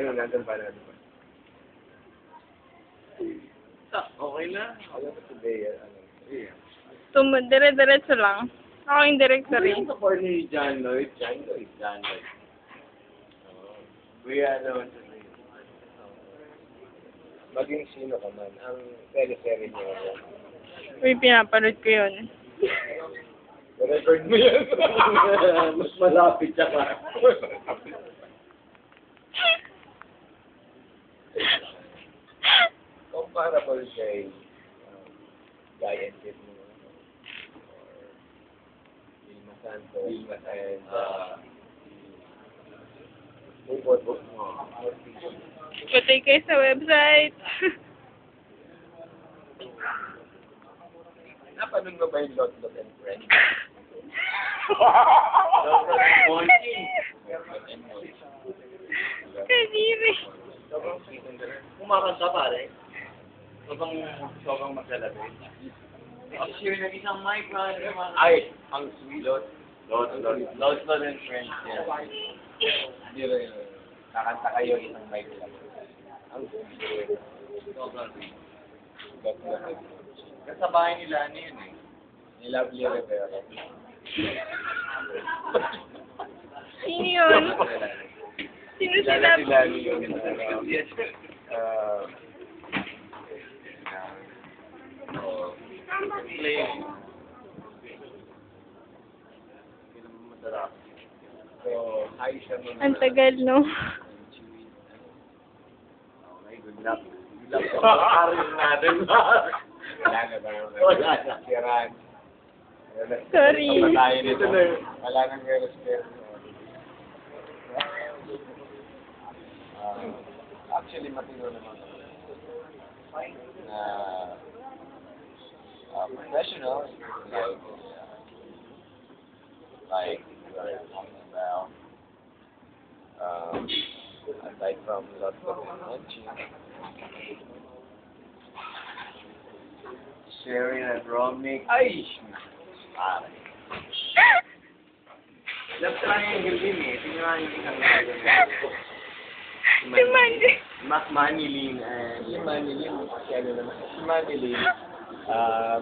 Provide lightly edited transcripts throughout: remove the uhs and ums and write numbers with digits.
Ayun, nandun pa. Okay na. Ano ba today? Dire-diretso lang. Ako yung director eh. Ano yung support ni John Lloyd? John Lloyd. Kuya, ano? Maging sino ka man, ang teleserye niyo. Uy, pinapanood ko yun. Record mo yan. Mas malapit siya ka. Comparable kay Guy and Kid mo. Or Vilma Santos. And book mo. Patay kayo sa website. Napanood mo ba yung Lot and Friends? Kadiri. Kumakanta pare. Sobrang maglalabay. Ang share ng isang mic na Ay, ang sweet. Lot and Friends. Hindi rin. Kakanta kayo isang mic lang. Ang sweet. Sobrang sweet. Lot and Friends. Sa bahay nila, ano yun eh? Ni Lovely Rivera. Sino yun? Sino sila? Sila yung so, hi siya mga... Ang tagal, no? Okay, good luck. Good luck. Pakarin natin. Wala na ba? Wala na. Si Ran. Sorry. Tayo nito. Wala nang respeto. Actually, matino naman. Professional, like we are talking about, aside from lots of energy, Sharing and Romney. Ay! Pare. Love triangle din eh. Tingnan nga yung isang Si Mandy. Manilin and... si Manilin, kasi ano naman, si Manilin,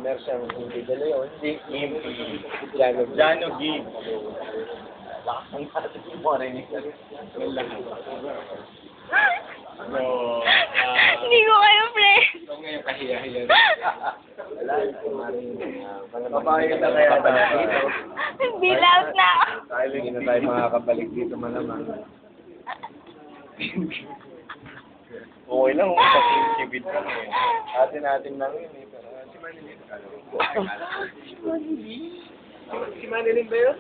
meron siyang hindi dala yun, Jano Gig. Lakas ng natin yung mga rin yung So, Hindi ko kayo, friend. so ngayon kahiya-hiya. Wala, kumarin, babae na kaya tayo. Bill out na. Hindi na tayo makakabalik dito malamang. Okay lang, kasi sibid ka na eh. Atin-atin lang yun eh. Pero si Manilin, si Manilin ba yun?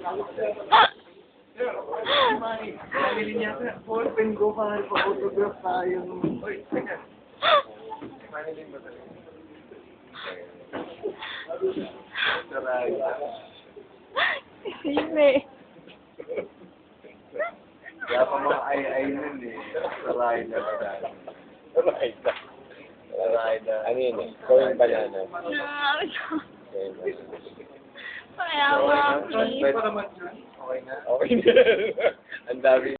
Manilin yata. Open go pa, pa-autograph tayo. Oy, teka. Si Manilin ba talaga? Saray. Sige. Kaya pa mga ay nun eh. Saray na ba? Ano yun eh? Going banana. No. Going banana. Kaya nga, please. Okay na? Okay na. Ang dami.